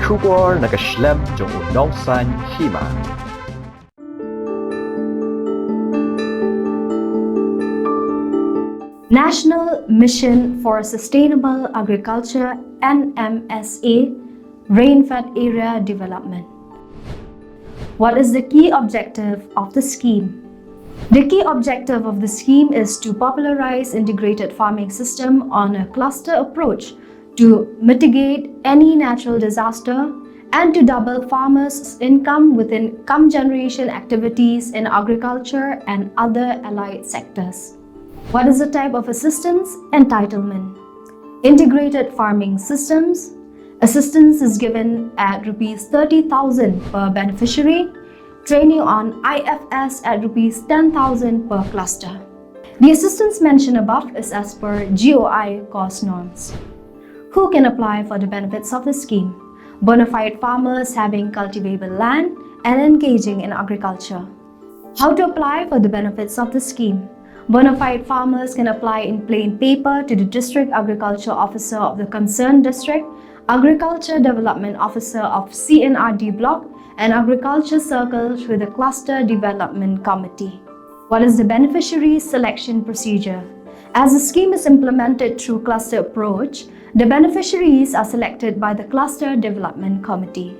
Shukor nakaslem jong unongsan Hima. National Mission for Sustainable Agriculture Nmsa Rainfed Area Development. What is the key objective of the scheme? The key objective of the scheme is to popularize integrated farming system on a cluster approach to mitigate any natural disaster and to double farmers' income with income generation activities in agriculture and other allied sectors. What is the type of assistance? Entitlement. Integrated farming systems. Assistance is given at Rs 30,000 per beneficiary. Training on IFS at Rs 10,000 per cluster. The assistance mentioned above is as per GOI cost norms. Who can apply for the benefits of the scheme? Bona fide farmers having cultivable land and engaging in agriculture. How to apply for the benefits of the scheme? Bona fide farmers can apply in plain paper to the District Agriculture Officer of the concerned district, Agriculture Development Officer of CNRD Block, and Agriculture Circle through the Cluster Development Committee. What is the beneficiary selection procedure? As the scheme is implemented through cluster approach, the beneficiaries are selected by the Cluster Development Committee.